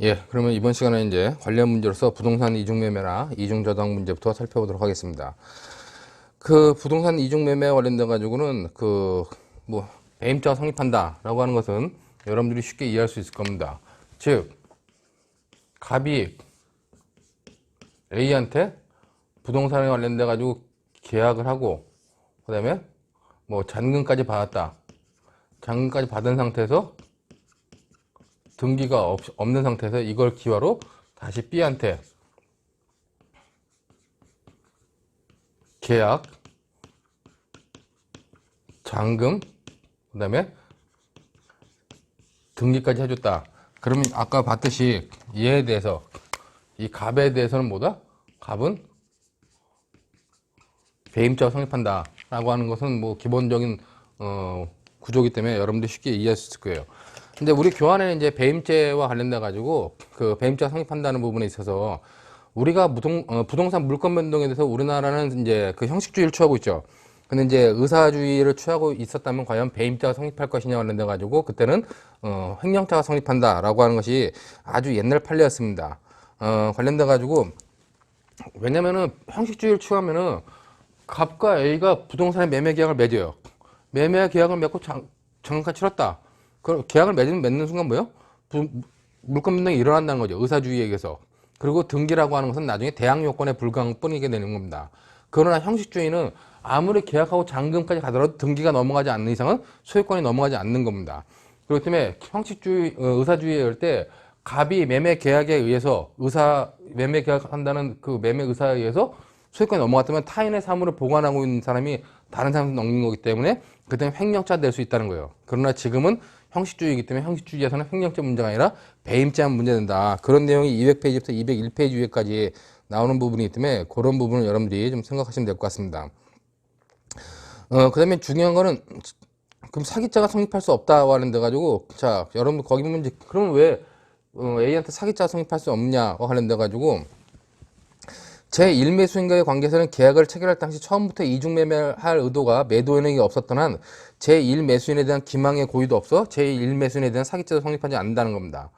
예, 그러면 이번 시간에 이제 관련 문제로서 부동산 이중매매나 이중저당 문제부터 살펴보도록 하겠습니다. 그 부동산 이중매매 관련돼 가지고는 배임자가 성립한다라고 하는 것은 여러분들이 쉽게 이해할 수 있을 겁니다. 즉, 갑이 A한테 부동산에 관련돼 가지고 계약을 하고, 그다음에 잔금까지 받았다. 잔금까지 받은 상태에서 등기가 없는 상태에서 이걸 기화로 다시 B한테 계약, 잔금, 그 다음에 등기까지 해줬다. 그러면 아까 봤듯이 얘에 대해서, 이 갑에 대해서는 뭐다? 갑은 배임자가 성립한다 라고 하는 것은 기본적인 구조이기 때문에 여러분들 쉽게 이해할 수 있을 거예요. 근데 우리 교환에는 이제 배임죄와 관련돼 가지고 그 배임자가 성립한다는 부분에 있어서 우리가 부동산 물권 변동에 대해서 우리나라는 이제 그 형식주의를 취하고 있죠. 근데 이제 의사주의를 취하고 있었다면 과연 배임자가 성립할 것이냐 관련돼 가지고 그때는 횡령자가 성립한다라고 하는 것이 아주 옛날 판례였습니다. 관련돼 가지고 왜냐면은 형식주의를 취하면은 갑과 A가 부동산의 매매 계약을 맺어요. 매매 계약을 맺고 잔금까지 치렀다. 그 계약을 맺는 순간 뭐예요? 물권 변동이 일어난다는 거죠. 의사주의에 의해서. 그리고 등기라고 하는 것은 나중에 대항 요건에 불과한 뿐이게 되는 겁니다. 그러나 형식주의는 아무리 계약하고 잔금까지 가더라도 등기가 넘어가지 않는 이상은 소유권이 넘어가지 않는 겁니다. 그렇기 때문에 형식주의, 의사주의에 올 때 갑이 매매 계약에 의해서 매매 계약한다는 그 매매 의사에 의해서 소유권이 넘어갔다면 타인의 사물을 보관하고 있는 사람이 다른 사람한테 넘긴 거기 때문에 그때는 횡령자 될 수 있다는 거예요. 그러나 지금은 형식주의이기 때문에 형식주의에서는 횡령죄 문제가 아니라 배임죄만 문제된다. 그런 내용이 200페이지부터 201페이지 위에까지 나오는 부분이기 때문에 그런 부분을 여러분들이 좀 생각하시면 될 것 같습니다. 그 다음에 중요한 거는 그럼 사기자가 성립할 수 없다고 하는 데 가지고 자 여러분 거기 보면 이제 그러면 왜 A한테 사기자가 성립할 수 없냐고 하는 데 가지고 제1매수인과의 관계에서는 계약을 체결할 당시 처음부터 이중매매를 할 의도가 매도인에게 없었던 한 제1매수인에 대한 기망의 고의도 없어 제1매수인에 대한 사기죄도 성립하지 않는다는 겁니다.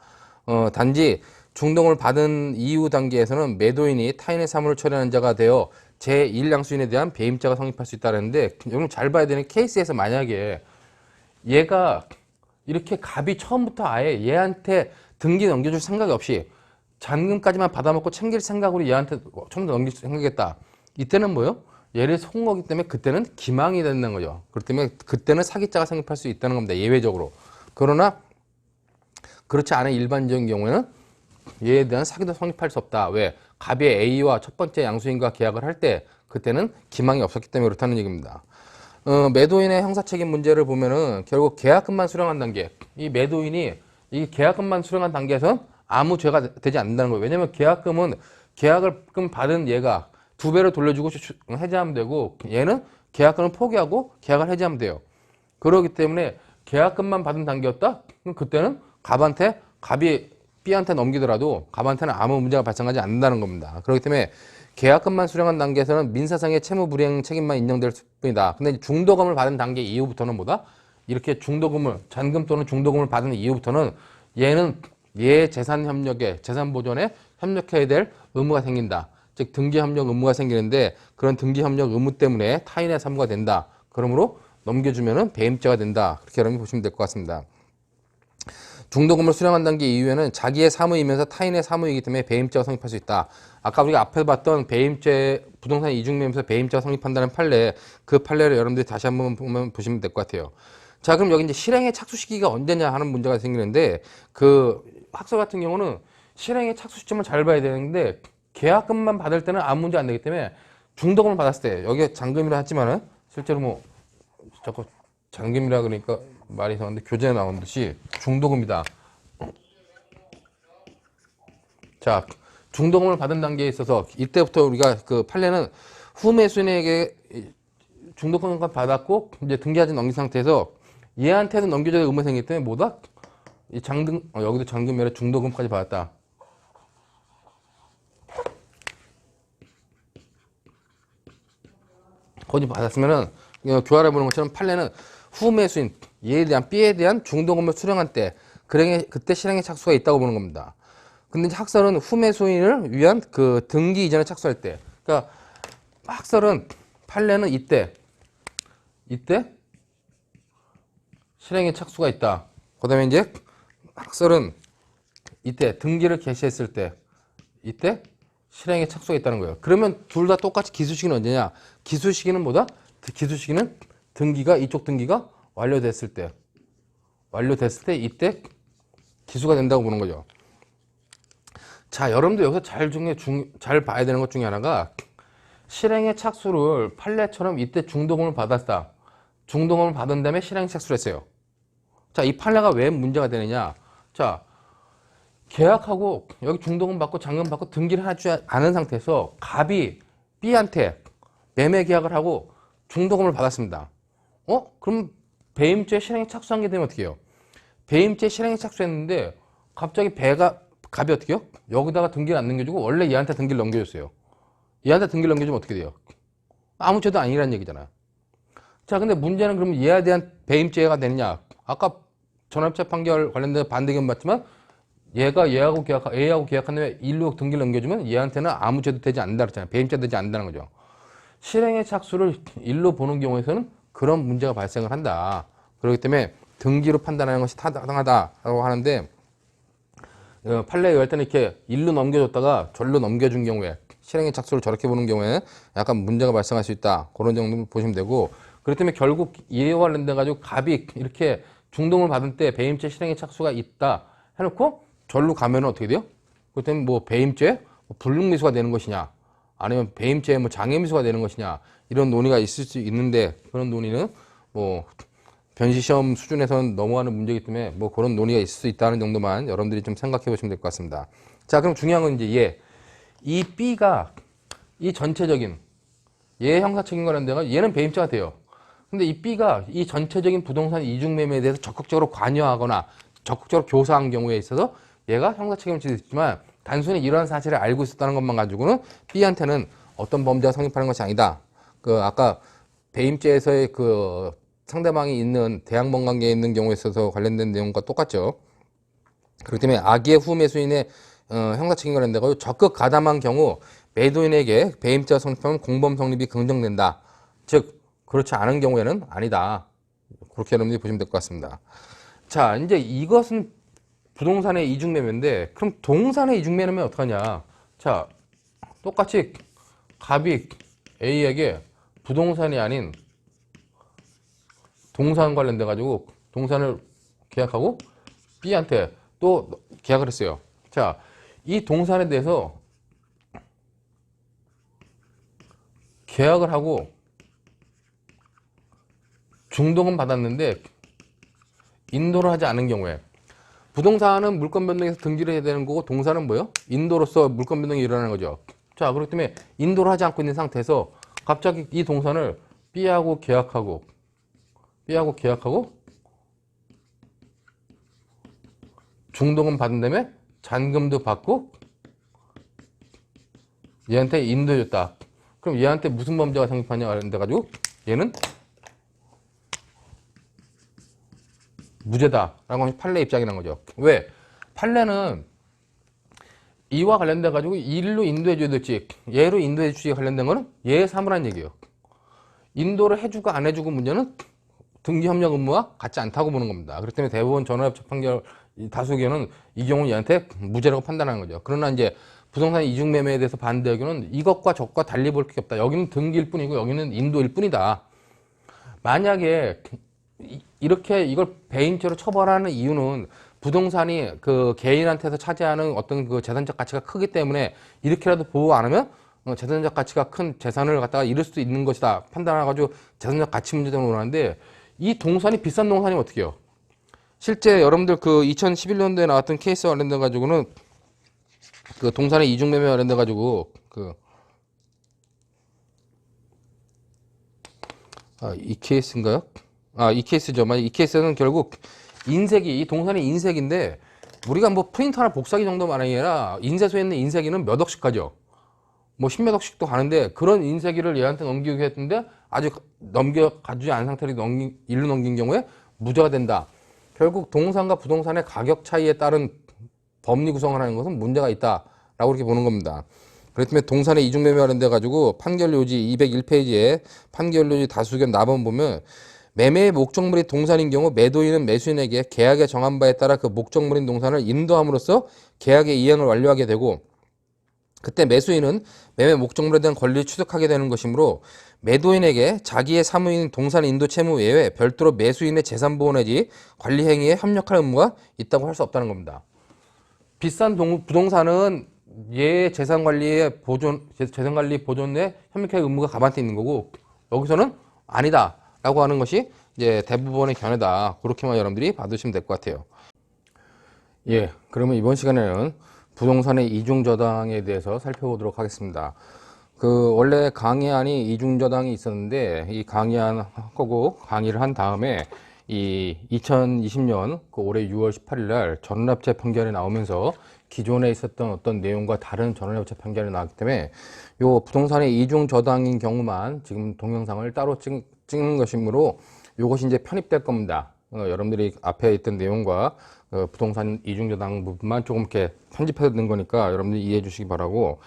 단지 중동을 받은 이후 단계에서는 매도인이 타인의 사물을 처리하는 자가 되어 제1양수인에 대한 배임자가 성립할 수 있다는데 여러분 잘 봐야 되는 케이스에서 만약에 얘가 이렇게 갑이 처음부터 아예 얘한테 등기 넘겨줄 생각이 없이 잔금까지만 받아먹고 챙길 생각으로 얘한테 처음부터 넘길 생각했다. 이때는 뭐요? 얘를 속은 거기 때문에 그때는 기망이 된다는 거죠. 그렇기 때문에 그때는 사기자가 성립할 수 있다는 겁니다. 예외적으로. 그러나 그렇지 않은 일반적인 경우에는 얘에 대한 사기도 성립할 수 없다. 왜? 갑이 A와 첫 번째 양수인과 계약을 할 때 그때는 기망이 없었기 때문에 그렇다는 얘기입니다. 매도인의 형사책임 문제를 보면은 결국 계약금만 수령한 단계, 이 매도인이 이 계약금만 수령한 단계에서 아무 죄가 되지 않는다는 거예요. 왜냐면 계약금 받은 얘가 2배로 돌려주고 해지하면 되고 얘는 계약금을 포기하고 계약을 해지하면 돼요. 그렇기 때문에 계약금만 받은 단계였다? 그럼 그때는 갑이 B한테 넘기더라도 갑한테는 아무 문제가 발생하지 않는다는 겁니다. 그렇기 때문에 계약금만 수령한 단계에서는 민사상의 채무 불이행 책임만 인정될 뿐이다. 근데 중도금을 받은 단계 이후부터는 뭐다? 이렇게 잔금 또는 중도금을 받은 이후부터는 얘는 얘 재산 협력에, 재산 보존에 협력해야 될 의무가 생긴다. 즉 등기 협력 의무가 생기는데 그런 등기 협력 의무 때문에 타인의 사무가 된다. 그러므로 넘겨주면은 배임죄가 된다. 그렇게 여러분이 보시면 될 것 같습니다. 중도금을 수령한 단계 이후에는 자기의 사무이면서 타인의 사무이기 때문에 배임죄가 성립할 수 있다. 아까 우리가 앞에 봤던 배임죄, 부동산 이중매매에서 배임죄가 성립한다는 판례, 그 판례를 여러분들이 다시 한번 보시면 될 것 같아요. 자, 그럼 여기 이제 실행의 착수 시기가 언제냐 하는 문제가 생기는데, 그 학설 같은 경우는 실행의 착수 시점을 잘 봐야 되는데, 계약금만 받을 때는 아무 문제 안 되기 때문에 중도금을 받았을 때, 여기에 잔금이라 했지만은, 실제로 자꾸 잔금이라 그러니까 말이 이상한데 교재에 나온 듯이 중도금이다. 자, 중도금을 받은 단계에 있어서 이때부터 우리가 그 판례는 후매수인에게 중도금을 받았고 이제 등기하지 넘긴 상태에서 얘한테는 넘겨줘야 의무가 생기기 때문에 뭐다? 이 여기도 잔금이 아니라 중도금까지 받았다. 거기 받았으면은 교활해 보는 것처럼 판례는 후매수인 얘에 대한 B에 대한 중도금을 수령한 때 그때 실행의 착수가 있다고 보는 겁니다. 근데 이제 학설은 후매수인을 위한 그 등기 이전에 착수할 때. 그러니까 학설은 판례는 이때 실행에 착수가 있다. 그 다음에 이제 학설은 이때 등기를 개시했을 때 이때 실행에 착수가 있다는 거예요. 그러면 둘 다 똑같이 기수시기는 언제냐? 기수시기는 뭐다? 기수시기는 등기가 이쪽 등기가 완료됐을 때 이때 기수가 된다고 보는 거죠. 자, 여러분들 여기서 잘 봐야 되는 것 중에 하나가 실행의 착수를 판례처럼 이때 중도금을 받았다. 중도금을 받은 다음에 실행 착수를 했어요. 자, 이 판례가 왜 문제가 되느냐? 자, 계약하고 여기 중도금 받고 잔금 받고 등기를 하지 않은 상태에서 갑이 B한테 매매 계약을 하고 중도금을 받았습니다. 그럼 배임죄 실행에 착수한 게 되면 어떻게 해요? 배임죄 실행에 착수했는데 갑자기 갑이 어떻게 해요? 여기다가 등기를 안 넘겨주고 원래 얘한테 등기를 넘겨줬어요. 얘한테 등기를 넘겨주면 어떻게 돼요? 아무 죄도 아니라는 얘기잖아. 자, 근데 문제는 그럼 얘에 대한 배임죄가 되느냐? 아까 전업체 판결 관련된 반대견 봤지만 A하고 계약한 다음에 일로 등기를 넘겨주면 얘한테는 아무 죄도 되지 않는다 그랬잖아요. 배임죄 되지 않는다는 거죠. 실행의 착수를 일로 보는 경우에서는 그런 문제가 발생을 한다. 그렇기 때문에 등기로 판단하는 것이 타당하다라고 하는데 판례에 의할 때는 이렇게 일로 넘겨줬다가 절로 넘겨준 경우에 실행의 착수를 저렇게 보는 경우에 약간 문제가 발생할 수 있다. 그런 정도 보시면 되고 그렇기 때문에 결국 이와 관련돼 가지고 갑이 이렇게 중동을 받을 때 배임죄 실행의 착수가 있다 해놓고 절로 가면 어떻게 돼요? 그렇기 때문에 뭐 배임죄 불능미수가 되는 것이냐 아니면 배임죄 장애미수가 되는 것이냐 이런 논의가 있을 수 있는데 그런 논의는 뭐 변시시험 수준에서는 넘어가는 문제이기 때문에 뭐 그런 논의가 있을 수 있다는 정도만 여러분들이 좀 생각해 보시면 될 것 같습니다. 자, 그럼 중요한 건 이제 이 B가 이 전체적인 얘 형사 책임 관련돼가 얘는 배임죄가 돼요. 근데 이 B가 이 전체적인 부동산 이중 매매에 대해서 적극적으로 관여하거나 적극적으로 교사한 경우에 있어서 얘가 형사 책임을 질 수 있지만 단순히 이러한 사실을 알고 있었다는 것만 가지고는 B한테는 어떤 범죄가 성립하는 것이 아니다. 아까 배임죄에서의 상대방이 있는 대항번 관계에 있는 경우에 있어서 관련된 내용과 똑같죠. 그렇기 때문에 악의 후매수인의 형사 책임 관련돼서 적극 가담한 경우 매도인에게 배임죄가 성립하면 공범 성립이 긍정된다. 즉 그렇지 않은 경우에는 아니다. 그렇게 여러분들이 보시면 될 것 같습니다. 자, 이제 이것은 부동산의 이중매매인데 그럼 동산의 이중매매면 어떡하냐? 자, 똑같이 갑이 A에게 부동산이 아닌 동산 관련돼 가지고 동산을 계약하고 B한테 또 계약을 했어요. 자, 이 동산에 대해서 계약을 하고 중도금 받았는데 인도를 하지 않은 경우에 부동산은 물권 변동에서 등기를 해야 되는 거고 동산은 뭐예요? 인도로서 물권 변동이 일어나는 거죠. 자, 그렇기 때문에 인도를 하지 않고 있는 상태에서 갑자기 이 동산을 B하고 계약하고 중도금 받은 다음에 잔금도 받고 얘한테 인도해줬다. 그럼 얘한테 무슨 범죄가 성립하냐 그래가지고 얘는 무죄다라고 하면 판례 입장이라는 거죠. 왜? 판례는 이와 관련돼 가지고 일로 인도해줘야 될지 얘로 인도해 주기 관련된 거는 얘의 사무라는 얘기예요. 인도를 해주고 안 해주고 문제는 등기협력 의무와 같지 않다고 보는 겁니다. 그렇기 때문에 대법원 전원합체 판결 다수 의견은 이 경우 얘한테 무죄라고 판단하는 거죠. 그러나 이제 부동산 이중매매에 대해서 반대 의견은 이것과 저것과 달리 볼 게 없다. 여기는 등기일 뿐이고 여기는 인도일 뿐이다. 만약에 이렇게 이걸 배임죄로 처벌하는 이유는 부동산이 개인한테서 차지하는 어떤 재산적 가치가 크기 때문에 이렇게라도 보호 안 하면 재산적 가치가 큰 재산을 갖다가 잃을 수도 있는 것이다 판단해가지고 재산적 가치 문제 때문에 그러는데 이 동산이 비싼 동산이면 어떻게 해요? 실제 여러분들 2011년도에 나왔던 케이스 관련돼 가지고는 동산의 이중매매 관련돼 가지고 이 케이스인가요? 이 케이스죠. 이 케이스는 결국 이 동산이 인색인데 우리가 뭐 프린터 하나 복사기 정도만 아니라 인쇄소에 있는 인쇄기는 몇 억씩 가죠. 뭐 십몇 억씩도 가는데 그런 인쇄기를 얘한테 넘기게 했는데 아직 가지지 않은 상태로 일로 넘긴 경우에 무죄가 된다. 결국 동산과 부동산의 가격 차이에 따른 법리 구성을 하는 것은 문제가 있다라고 이렇게 보는 겁니다. 그렇기 때문에 동산의 이중매매 관련돼 가지고 판결요지 201페이지에 판결요지 다수견 나번 보면 매매의 목적물이 동산인 경우 매도인은 매수인에게 계약에 정한 바에 따라 그 목적물인 동산을 인도함으로써 계약의 이행을 완료하게 되고, 그때 매수인은 매매 목적물에 대한 권리를 취득하게 되는 것이므로 매도인에게 자기의 사무인 동산 인도 채무 외에 별도로 매수인의 재산 보호 내지 관리 행위에 협력할 의무가 있다고 할 수 없다는 겁니다. 비싼 부동산은 얘 재산 관리 보존에 협력할 의무가 가만히 있는 거고, 여기서는 아니다라고 하는 것이 이제 대부분의 견해다. 그렇게만 여러분들이 받으시면 될 것 같아요. 예, 그러면 이번 시간에는 부동산의 이중저당에 대해서 살펴보도록 하겠습니다. 원래 강의안이 이중저당이 있었는데, 이 강의안 하고 강의를 한 다음에 이 2020년 올해 6월 18일 날 전원합체 판결이 나오면서 기존에 있었던 어떤 내용과 다른 전원합체 판결이 나왔기 때문에 요 부동산의 이중저당인 경우만 지금 동영상을 따로 찍는 것이므로 요것이 이제 편입될 겁니다. 여러분들이 앞에 있던 내용과 부동산 이중저당 부분만 조금 이렇게 편집해서 넣은 거니까 여러분들이 이해해 주시기 바라고,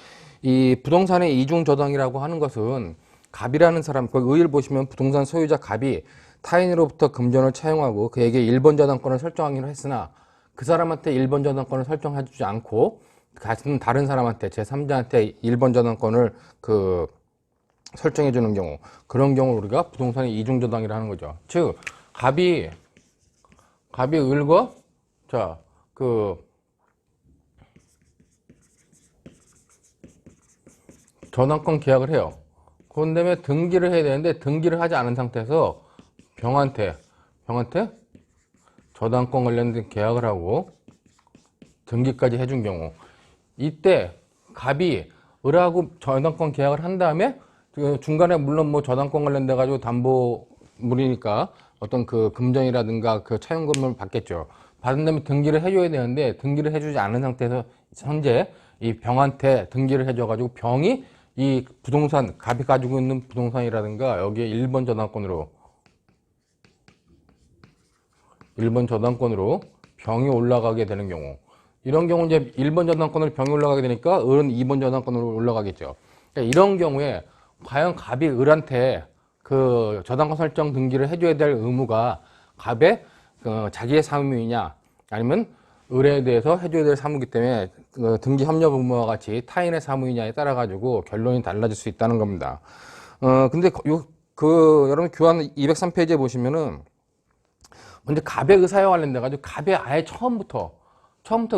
이 부동산의 이중저당이라고 하는 것은 갑이라는 사람, 그 의의를 보시면 부동산 소유자 갑이 타인으로부터 금전을 차용하고 그에게 1번 저당권을 설정하기로 했으나 그 사람한테 1번 저당권을 설정해 주지 않고 같은 다른 사람한테 제3자한테 1번 저당권을 설정해 주는 경우, 그런 경우를 우리가 부동산의 이중저당이라 하는 거죠. 즉 갑이 을과 저당권 계약을 해요. 그런 다음에 등기를 해야 되는데 등기를 하지 않은 상태에서 병한테 저당권 관련된 계약을 하고 등기까지 해준 경우, 이때 갑이 을하고 저당권 계약을 한 다음에 중간에 물론 뭐 저당권 관련돼 가지고 담보물이니까 어떤 금전이라든가 차용금을 받겠죠. 받은 다음에 등기를 해줘야 되는데 등기를 해주지 않은 상태에서 현재 이 병한테 등기를 해줘 가지고 병이 이 부동산, 갑이 가지고 있는 부동산이라든가 여기에 1번 저당권으로 병이 올라가게 되는 경우, 이런 경우 이제 1번 저당권으로 병이 올라가게 되니까 을은 2번 저당권으로 올라가겠죠. 그러니까 이런 경우에 과연 갑이 을한테 저당권 설정 등기를 해줘야 될 의무가 갑의 자기의 사무이냐 아니면 을에 대해서 해줘야 될 사무이기 때문에 등기 협력 의무와 같이 타인의 사무이냐에 따라 가지고 결론이 달라질 수 있다는 겁니다. 근데 여러분 교환 203페이지에 보시면은 먼저 갑의 의사와 관련돼 가지고 갑의 아예 처음부터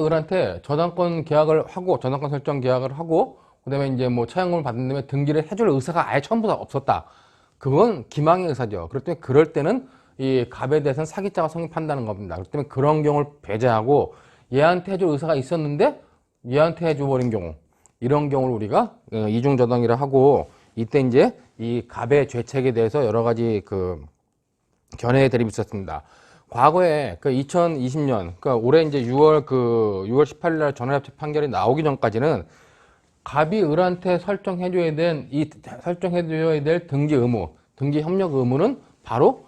을한테 저당권 계약을 하고 저당권 설정 계약을 하고 그다음에 이제 뭐 차용금을 받은 다음에 등기를 해줄 의사가 아예 처음부터 없었다. 그건 기망의 의사죠. 그렇기 때문에 그럴 때는 이 갑에 대해서는 사기자가 성립한다는 겁니다. 그렇기 때문에 그런 경우를 배제하고 얘한테 해줄 의사가 있었는데 얘한테 해줘버린 경우, 이런 경우를 우리가 이중저당이라 하고, 이때 이제 이 갑의 죄책에 대해서 여러 가지 견해의 대립이 있었습니다. 과거에 2020년, 올해 이제 6월 18일 날 전원합체 판결이 나오기 전까지는 갑이 을한테 설정해줘야 될 등기 의무, 등기 협력 의무는 바로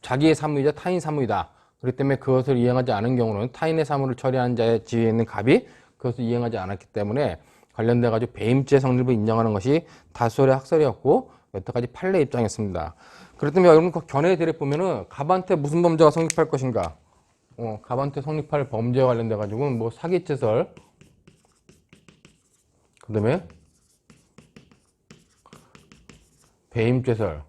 자기의 사무이자 타인 사무이다. 그렇기 때문에 그것을 이행하지 않은 경우는 타인의 사무를 처리하는 자의 지위에 있는 갑이 그것을 이행하지 않았기 때문에 관련돼 가지고 배임죄 성립을 인정하는 것이 다수의 학설이었고 여태까지 판례 입장이었습니다. 그렇기 때문에 여러분 견해의 대립 보면은 갑한테 무슨 범죄가 성립할 것인가? 갑한테 성립할 범죄와 관련돼 가지고 뭐 사기죄설, 그다음에 배임죄설,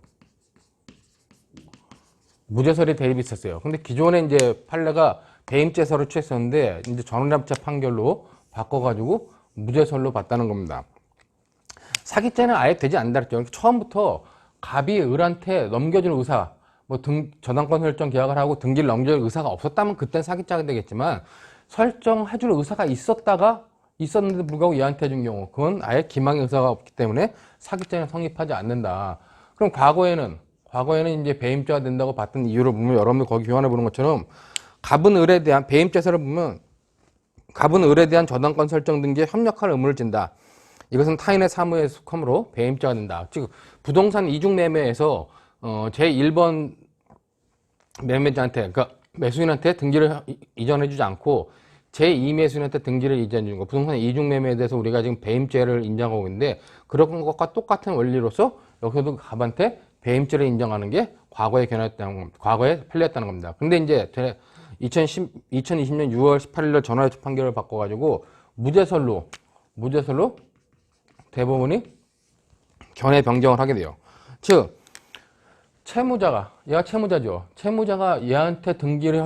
무죄설이 대립이 있었어요. 근데 기존에 이제 판례가 배임죄설을 취했었는데 이제 전원합체 판결로 바꿔가지고 무죄설로 봤다는 겁니다. 사기죄는 아예 되지 않는다 그랬죠. 처음부터 갑이 을한테 넘겨줄 의사, 저당권 설정 계약을 하고 등기를 넘겨줄 의사가 없었다면 그때는 사기죄가 되겠지만, 설정해줄 의사가 있었는데도 불구하고 얘한테 해준 경우, 그건 아예 기망의 의사가 없기 때문에 사기죄는 성립하지 않는다. 그럼 과거에는 이제 배임죄가 된다고 봤던 이유를 보면, 여러분들 거기 교환해 보는 것처럼 갑은 을에 대한 배임죄설을 보면 갑은 을에 대한 저당권 설정 등기에 협력할 의무를 진다. 이것은 타인의 사무에 속함으로 배임죄가 된다. 즉 부동산 이중매매에서 제1번 매매자한테, 그러니까 매수인한테 등기를 이전해주지 않고 제2매수인한테 등기를 이전해 주는 거. 부동산 이중매매에 대해서 우리가 지금 배임죄를 인정하고 있는데 그런 것과 똑같은 원리로서 여기서도 갑한테 배임죄를 인정하는 게 과거에 견했다는 겁니다. 과거에 판례였다는 겁니다. 근데 이제 2020년 6월 18일 날 전화요청 판결을 바꿔가지고 무죄설로 대법원이 견해 변경을 하게 돼요. 즉 채무자가, 얘가 채무자죠. 채무자가 얘한테 등기를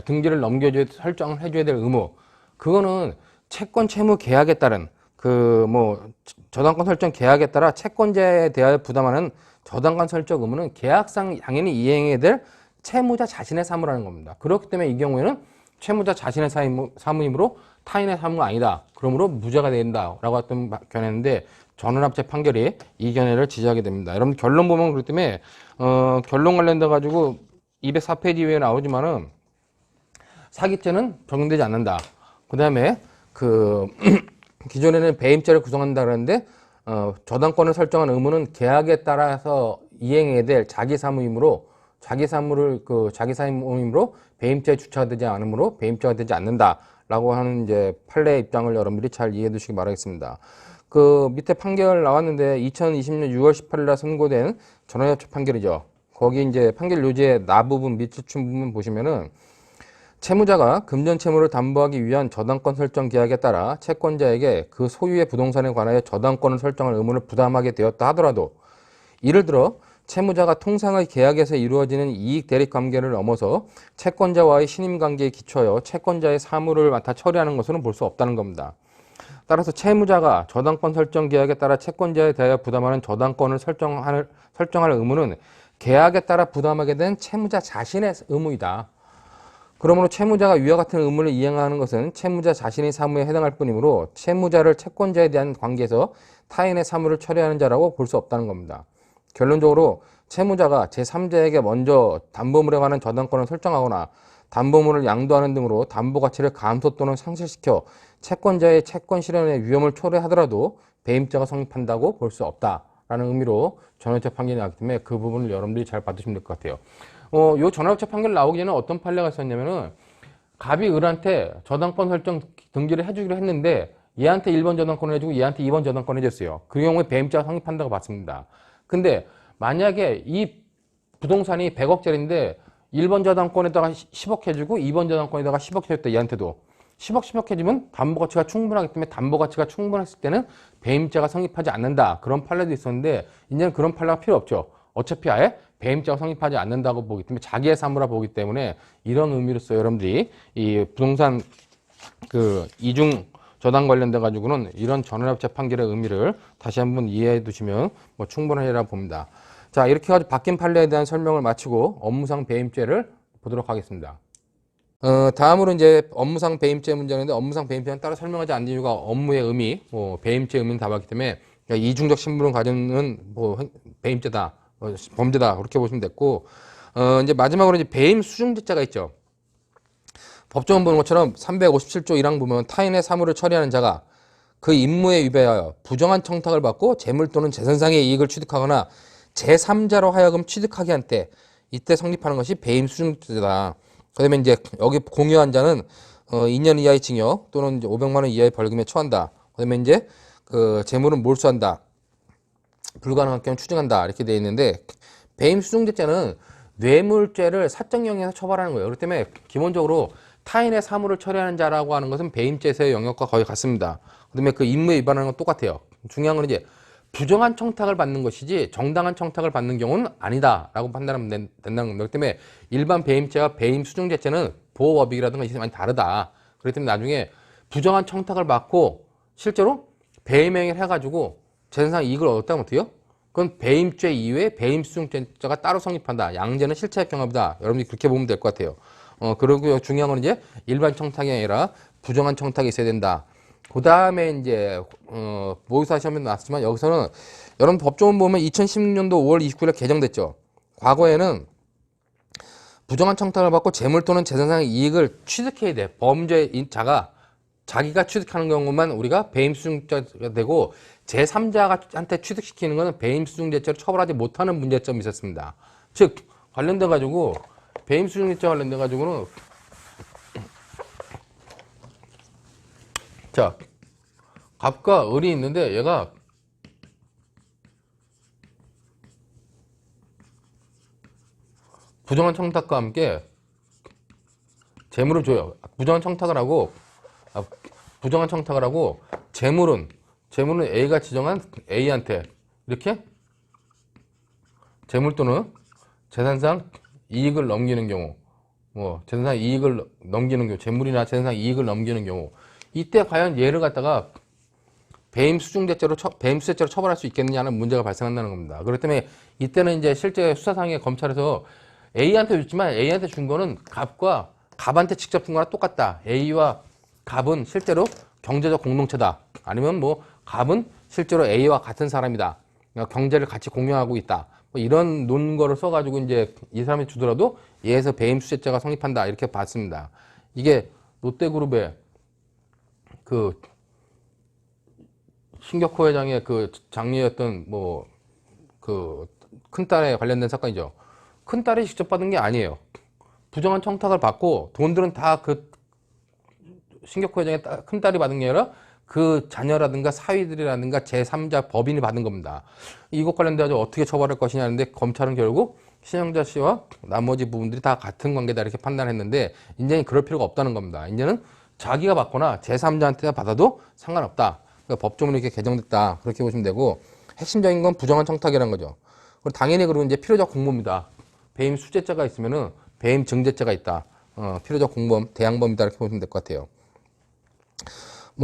등기를 넘겨줘야, 설정을 해줘야 될 의무. 그거는 채권 채무 계약에 따른 저당권 설정 계약에 따라 채권자에 대하여 부담하는 저당권 설정 의무는 계약상 당연히 이행해야 될 채무자 자신의 사무라는 겁니다. 그렇기 때문에 이 경우에는 채무자 자신의 사무이므로 타인의 사무가 아니다. 그러므로 무죄가 된다라고 했던 견해인데 전원합체 판결이 이 견해를 지지하게 됩니다. 여러분 결론 보면 그렇기 때문에 결론 관련돼 가지고 204페이지 위에 나오지만은 사기죄는 적용되지 않는다. 그다음에 기존에는 배임죄를 구성한다 그러는데 저당권을 설정한 의무는 계약에 따라서 이행해야 될 자기 사무이므로 배임죄에 주체가 되지 않으므로 배임죄가 되지 않는다라고 하는 이제 판례 입장을 여러분들이 잘 이해해 두시기 바라겠습니다. 밑에 판결 나왔는데 2020년 6월 18일 날 선고된 전원협체 판결이죠. 거기 이제 판결 요지의 나 부분, 밑주춤 부분 보시면은 채무자가 금전 채무를 담보하기 위한 저당권 설정 계약에 따라 채권자에게 그 소유의 부동산에 관하여 저당권을 설정할 의무를 부담하게 되었다 하더라도 예를 들어 채무자가 통상의 계약에서 이루어지는 이익 대립 관계를 넘어서 채권자와의 신임 관계에 기초하여 채권자의 사무를 맡아 처리하는 것으로는 볼 수 없다는 겁니다. 따라서 채무자가 저당권 설정 계약에 따라 채권자에 대하여 부담하는 저당권을 설정할 의무는 계약에 따라 부담하게 된 채무자 자신의 의무이다. 그러므로 채무자가 위와 같은 의무를 이행하는 것은 채무자 자신의 사무에 해당할 뿐이므로 채무자를 채권자에 대한 관계에서 타인의 사무를 처리하는 자라고 볼 수 없다는 겁니다. 결론적으로 채무자가 제3자에게 먼저 담보물에 관한 저당권을 설정하거나 담보물을 양도하는 등으로 담보 가치를 감소 또는 상실시켜 채권자의 채권 실현의 위험을 초래하더라도 배임죄가 성립한다고 볼 수 없다라는 의미로 전원협체 판결이 나왔기 때문에 그 부분을 여러분들이 잘 받으시면 될 것 같아요. 요 전원협체 판결 나오기 전에 어떤 판례가 있었냐면은 갑이 을한테 저당권 설정 등기를 해주기로 했는데 얘한테 1번 저당권을 해주고 얘한테 2번 저당권을 해줬어요. 그 경우에 배임죄가 성립한다고 봤습니다. 근데 만약에 이 부동산이 100억짜리인데 1번 저당권에다가 10억 해주고 2번 저당권에다가 10억 해줬다 얘한테도 10억 해주면 담보가치가 충분하기 때문에 담보가치가 충분했을 때는 배임죄가 성립하지 않는다. 그런 판례도 있었는데 이제는 그런 판례가 필요 없죠. 어차피 아예 배임죄가 성립하지 않는다고 보기 때문에 자기의 사무라 보기 때문에 이런 의미로서 여러분들이 이 부동산 이중 저당 관련돼 가지고는 이런 전원협체 판결의 의미를 다시 한번 이해해 두시면 충분하리라고 봅니다. 자, 이렇게 해가지고 바뀐 판례에 대한 설명을 마치고 업무상 배임죄를 보도록 하겠습니다. 다음으로 이제 업무상 배임죄 문제인데 업무상 배임죄는 따로 설명하지 않는 이유가 업무의 의미, 배임죄 의미는 다 봤기 때문에 이중적 신분을 가지는 배임죄다, 범죄다 그렇게 보시면 됐고 이제 마지막으로 이제 배임 수중죄자가 있죠. 법조문 보는 것처럼 357조 1항 보면 타인의 사무를 처리하는 자가 그 임무에 위배하여 부정한 청탁을 받고 재물 또는 재산상의 이익을 취득하거나 제3자로 하여금 취득하게 한 때 이때 성립하는 것이 배임 수중죄다. 그다음에 이제 여기 공유한 자는 2년 이하의 징역 또는 이제 500만 원 이하의 벌금에 처한다. 그다음에 이제 재물은 몰수한다. 불가능한 경우 추징한다. 이렇게 되어 있는데 배임 수중죄자는 뇌물죄를 사적영역에서 처벌하는 거예요. 그렇기 때문에 기본적으로 타인의 사무를 처리하는 자라고 하는 것은 배임죄에서의 영역과 거의 같습니다. 그다음에 그 임무에 위반하는 건 똑같아요. 중요한 건 이제 부정한 청탁을 받는 것이지 정당한 청탁을 받는 경우는 아니다라고 판단하면 된다는 겁니다. 그렇기 때문에 일반 배임죄와 배임 수중죄죄는 보호법익이라든가 이게 많이 다르다. 그렇기 때문에 나중에 부정한 청탁을 받고 실제로 배임행위를 해가지고 재산상 이익을 얻었다면 어때요? 그건 배임죄 이외에 배임 수중죄가 따로 성립한다. 양죄는 실체적 경합이다. 여러분이 그렇게 보면 될 것 같아요. 그리고 중요한 건 이제 일반 청탁이 아니라 부정한 청탁이 있어야 된다. 그 다음에 이제 모의사 시험에 나왔지만 여기서는 여러분 법조문 보면 2016년도 5월 29일에 개정됐죠. 과거에는 부정한 청탁을 받고 재물 또는 재산상의 이익을 취득해야 돼. 범죄자가 자기가 취득하는 경우만 우리가 배임수중죄가 되고 제3자한테 취득시키는 것은 배임수중죄죄로 처벌하지 못하는 문제점이 있었습니다. 즉 관련돼 가지고 배임수중죄죄 관련돼 가지고는 자, 갑과 을이 있는데 얘가 부정한 청탁과 함께 재물을 줘요. 부정한 청탁을 하고 재물은 A가 지정한 A한테 이렇게 재물 또는 재산상 이익을 넘기는 경우, 재산상 이익을 넘기는 경우, 재물이나 재산상 이익을 넘기는 경우, 이때 과연 얘를 갖다가 배임 수재죄로 처벌할 수 있겠느냐는 문제가 발생한다는 겁니다. 그렇기 때문에 이때는 이제 실제 수사상에 검찰에서 A한테 줬지만 A한테 준 거는 갑한테 직접 준 거랑 똑같다. A와 갑은 실제로 경제적 공동체다. 아니면 갑은 실제로 A와 같은 사람이다. 경제를 같이 공유하고 있다. 이런 논거를 써가지고 이제 이 사람이 주더라도 얘에서 배임 수재죄가 성립한다. 이렇게 봤습니다. 이게 롯데그룹의 그 신격호 회장의 그 장녀였던 그 큰딸에 관련된 사건이죠. 큰딸이 직접 받은 게 아니에요. 부정한 청탁을 받고 돈들은 다 그 신격호 회장의 큰딸이 받은 게 아니라 그 자녀라든가 사위들이라든가 제3자 법인이 받은 겁니다. 이것 관련돼서 어떻게 처벌할 것이냐 하는데 검찰은 결국 신영자 씨와 나머지 부분들이 다 같은 관계다 이렇게 판단했는데 이제는 그럴 필요가 없다는 겁니다. 이제는 자기가 받거나 제3자한테 받아도 상관없다. 그러니까 법조문이 이렇게 개정됐다. 그렇게 보시면 되고 핵심적인 건 부정한 청탁이라는 거죠. 당연히 그리고 이제 필요적 공범이다. 배임 수재죄가 있으면은 배임 증제죄가 있다. 필요적 공범, 대항범이다 이렇게 보시면 될 것 같아요.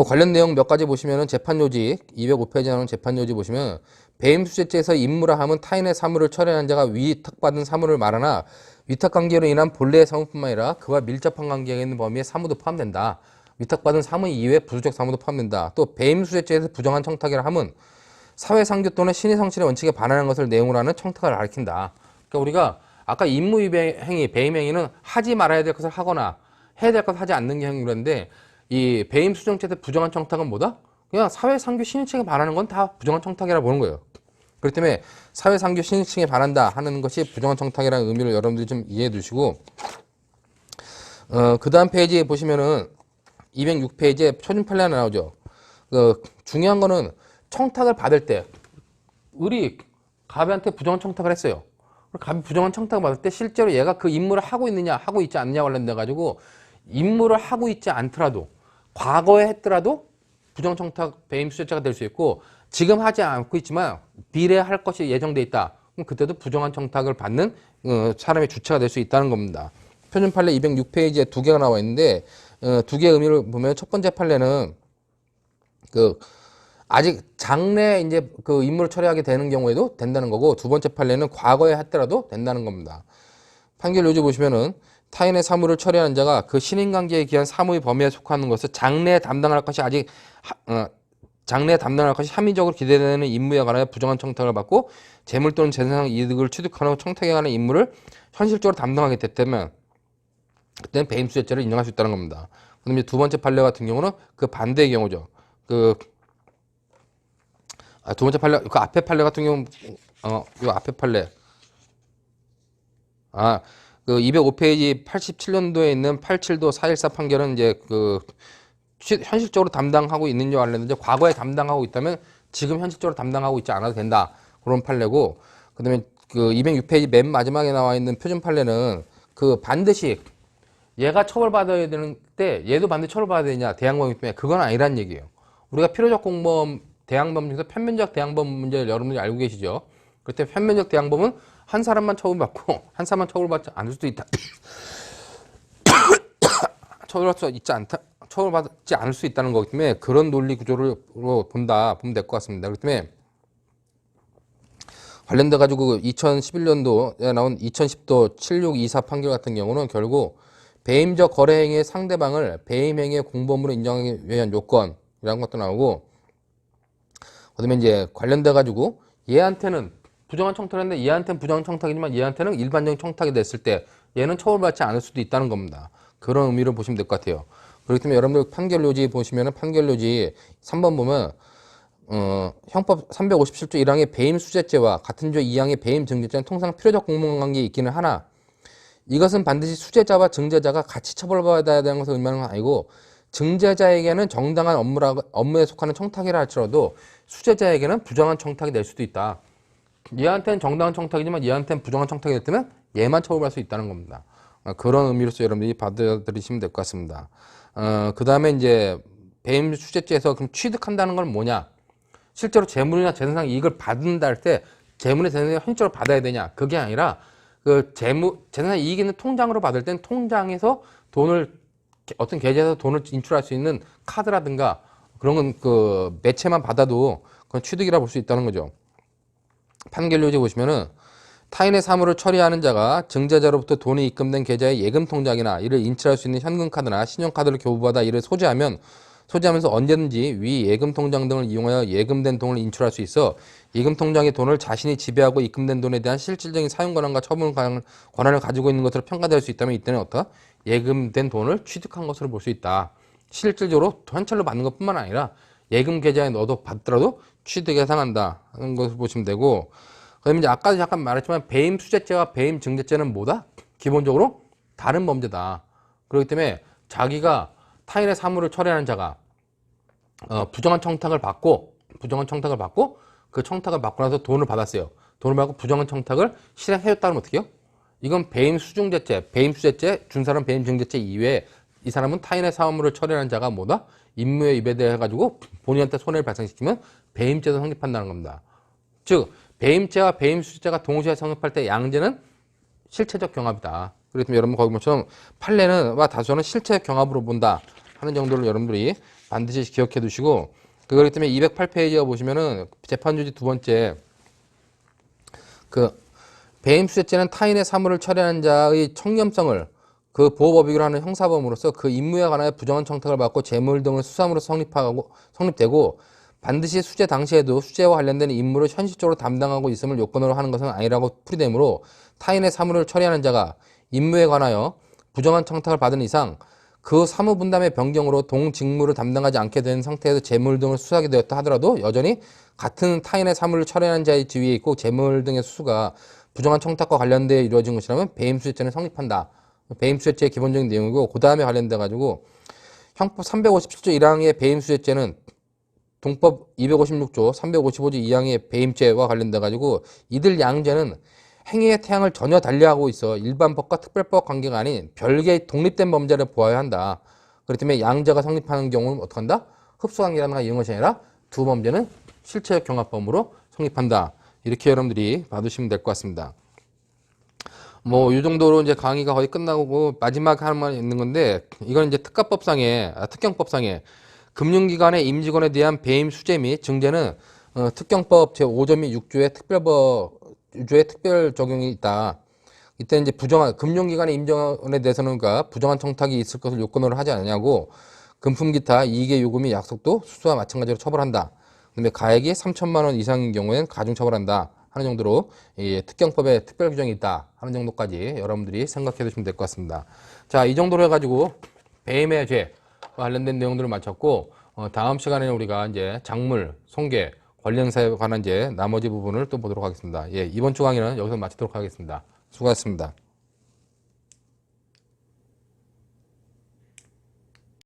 관련 내용 몇 가지 보시면은 재판요지 205페이지에 나오는 재판요지 보시면 배임 수재죄에서 임무라함은 타인의 사물을 철회한 자가 위탁받은 사물을 말하나 위탁관계로 인한 본래의 사무뿐만 아니라 그와 밀접한 관계가 있는 범위에 사무도 포함된다. 위탁받은 사무 이외에 부수적 사무도 포함된다. 또 배임 수재죄에서 부정한 청탁이라 함은 사회상규 또는 신의성실의 원칙에 반하는 것을 내용으로 하는 청탁을 가리킨다. 그러니까 우리가 아까 임무위배행위, 배임행위는 하지 말아야 될 것을 하거나 해야 될 것을 하지 않는 게 행위인데 이 배임 수정죄 때 부정한 청탁은 뭐다? 그냥 사회상규 신의칙에 반하는 건 다 부정한 청탁이라 보는 거예요. 그렇기 때문에 사회상규 신의칙에 반한다 하는 것이 부정한 청탁이라는 의미를 여러분들이 좀 이해해 두시고 그 다음 페이지에 보시면은 206페이지에 표준 판례 하나 나오죠. 중요한 거는 청탁을 받을 때 을이 갑한테 부정한 청탁을 했어요. 갑이 부정한 청탁을 받을 때 실제로 얘가 그 임무를 하고 있느냐 하고 있지 않느냐 관련돼 가지고 임무를 하고 있지 않더라도 과거에 했더라도 부정청탁 배임 수재죄가 될 수 있고 지금 하지 않고 있지만 미래에 할 것이 예정돼 있다. 그럼 그때도 부정한 청탁을 받는 사람의 주체가 될 수 있다는 겁니다. 표준 판례 206페이지에 두 개가 나와 있는데 두 개의 의미를 보면 첫 번째 판례는 아직 장래에 이제 그 임무를 처리하게 되는 경우에도 된다는 거고 두 번째 판례는 과거에 했더라도 된다는 겁니다. 판결 요지 보시면은 타인의 사무를 처리하는 자가 그 신인관계에 기한 사무의 범위에 속하는 것을 장래에 담당할 것이 합리적으로 기대되는 임무에 관하여 부정한 청탁을 받고 재물 또는 재산상 이득을 취득하는 청탁에 관한 임무를 현실적으로 담당하게 됐다면 그때는 배임 수재죄를 인정할 수 있다는 겁니다. 그다음에 두 번째 판례 같은 경우는 그 반대의 경우죠. 두 번째 판례, 그 앞에 판례 같은 경우는 이 앞에 판례. 그 205페이지 87년도에 있는 87도 414 판결은 이제 현실적으로 담당하고 있는지 관련해서 과거에 담당하고 있다면 지금 현실적으로 담당하고 있지 않아도 된다. 그런 판례고, 그 다음에 그 206페이지 맨 마지막에 나와 있는 표준 판례는 반드시 얘가 처벌받아야 되는데 얘도 반드시 처벌받아야 되냐, 대항범이기 때문에 그건 아니란 얘기예요. 우리가 필요적 공범, 대항범 중에서 편면적 대항범 문제를 여러분들이 알고 계시죠? 그때 편면적 대항범은 한 사람만 처벌받고 한 사람만 처벌받지 않을 수도 있다. 처벌받지 않을 수 있다는 거기 때문에 그런 논리 구조로 보면 될 것 같습니다. 그렇기 때문에 관련돼 가지고 2011년도에 나온 2010도 7624 판결 같은 경우는 결국 배임적 거래 행위의 상대방을 배임 행위의 공범으로 인정하기 위한 요건이라는 것도 나오고, 그다음에 이제 관련돼 가지고 얘한테는 부정한 청탁을 했는데 얘한테는 부정한 청탁이지만 얘한테는 일반적인 청탁이 됐을 때 얘는 처벌받지 않을 수도 있다는 겁니다. 그런 의미로 보시면 될 것 같아요. 그렇기 때문에 여러분들 판결 요지 보시면은 판결 요지 3번 보면 형법 357조 1항의 배임 수재죄와 같은 조 2항의 배임 증제죄는 통상 필요적 공범관계에 있기는 하나 이것은 반드시 수재자와 증제자가 같이 처벌받아야 되는 것을 의미하는 건 아니고 증자자에게는 정당한 업무에 속하는 청탁이라 할지라도 수재자에게는 부정한 청탁이 될 수도 있다. 얘한테는 정당한 청탁이지만 얘한테는 부정한 청탁이 됐다면 얘만 처벌할 수 있다는 겁니다. 그런 의미로서 여러분들이 받아들이시면 될 것 같습니다. 그 다음에 이제 배임 수재죄에서 그럼 취득한다는 건 뭐냐? 실제로 재물이나 재산상 이익을 받는다 할 때 재물의 재산을 현실적으로 받아야 되냐? 그게 아니라 그 재산 이익 있는 통장으로 받을 땐 통장에서 돈을 어떤 계좌에서 돈을 인출할 수 있는 카드라든가 그런 건 그 매체만 받아도 그건 취득이라 볼 수 있다는 거죠. 판결료지 보시면은 타인의 사물을 처리하는 자가 증자자로부터 돈이 입금된 계좌의 예금 통장이나 이를 인출할 수 있는 현금 카드나 신용카드를 교부받아 이를 소지하면서 언제든지 위 예금 통장 등을 이용하여 예금된 돈을 인출할 수 있어 예금 통장의 돈을 자신이 지배하고 입금된 돈에 대한 실질적인 사용 권한과 처분 권한을 가지고 있는 것으로 평가될 수 있다면 이때는 어떠? 예금된 돈을 취득한 것으로 볼 수 있다. 실질적으로 현찰로 받는 것뿐만 아니라 예금 계좌에 넣어도 받더라도 취득에 해당한다 하는 것을 보시면 되고, 그다음에 이제 아까도 잠깐 말했지만 배임 수재죄와 배임 증자죄는 뭐다? 기본적으로 다른 범죄다. 그렇기 때문에 자기가 타인의 사물을 처리하는 자가 부정한 청탁을 받고 그 청탁을 받고 나서 돈을 받았어요. 돈을 받고 부정한 청탁을 실행해줬다면 어떻게 해요? 이건 배임 수중죄죄, 배임 수재죄, 준사람 배임 증자죄 이외에 이 사람은 타인의 사물을 처리하는 자가 뭐다? 임무에 위배돼가지고 본인한테 손해를 발생시키면 배임죄도 성립한다는 겁니다. 즉 배임죄와 배임 수재죄가 동시에 성립할 때 양죄는 실체적 경합이다. 그렇기 때문에 여러분 거기 보면 판례는 다수는 실체적 경합으로 본다 하는 정도를 여러분들이 반드시 기억해 두시고, 그렇기 때문에 208페이지에 보시면은 재판주지 두 번째 그 배임 수재죄는 타인의 사물을 처리하는 자의 청렴성을 그 보호법익으로 하는 형사범으로서 그 임무에 관하여 부정한 청탁을 받고 재물 등을 수사함으로 성립되고 반드시 수재 당시에도 수재와 관련된 임무를 현실적으로 담당하고 있음을 요건으로 하는 것은 아니라고 풀이되므로 타인의 사물을 처리하는 자가 임무에 관하여 부정한 청탁을 받은 이상 그 사무분담의 변경으로 동직무를 담당하지 않게 된 상태에서 재물 등을 수사하게 되었다 하더라도 여전히 같은 타인의 사물을 처리하는 자의 지위에 있고 재물 등의 수수가 부정한 청탁과 관련되어 이루어진 것이라면 배임수재죄는 성립한다. 배임수재죄의 기본적인 내용이고, 그 다음에 관련돼 가지고 형법 357조 1항의 배임수재죄는 동법 256조 355조 2항의 배임죄와 관련돼 가지고 이들 양죄는 행위의 태양을 전혀 달리하고 있어 일반법과 특별법 관계가 아닌 별개의 독립된 범죄를 보아야 한다. 그렇기 때문에 양죄가 성립하는 경우는 어떻게 한다? 흡수관계라든가 이런 것이 아니라 두 범죄는 실체적 경합범으로 성립한다. 이렇게 여러분들이 봐두시면 될 것 같습니다. 뭐 이 정도로 이제 강의가 거의 끝나고 마지막 하나만 있는 건데, 이건 이제 특경법상에 금융기관의 임직원에 대한 배임 수재 및 증제는 특경법 제5조 및 6조의 특별 적용이 있다. 이때 이제 금융기관의 임직원에 대해서는 부정한 청탁이 있을 것을 요건으로 하지 않냐고 금품 기타 이익의 요구 및 약속도 수수와 마찬가지로 처벌한다. 그다음에 가액이 3천만 원 이상인 경우에는 가중처벌한다 하는 정도로 이 특경법에 특별 규정이 있다 하는 정도까지 여러분들이 생각해 두시면 될 것 같습니다. 자, 이 정도로 해가지고 배임의 죄와 관련된 내용들을 마쳤고, 다음 시간에는 우리가 이제 작물, 손괴, 관련사에 관한 이제 나머지 부분을 또 보도록 하겠습니다. 예, 이번 주 강의는 여기서 마치도록 하겠습니다. 수고하셨습니다.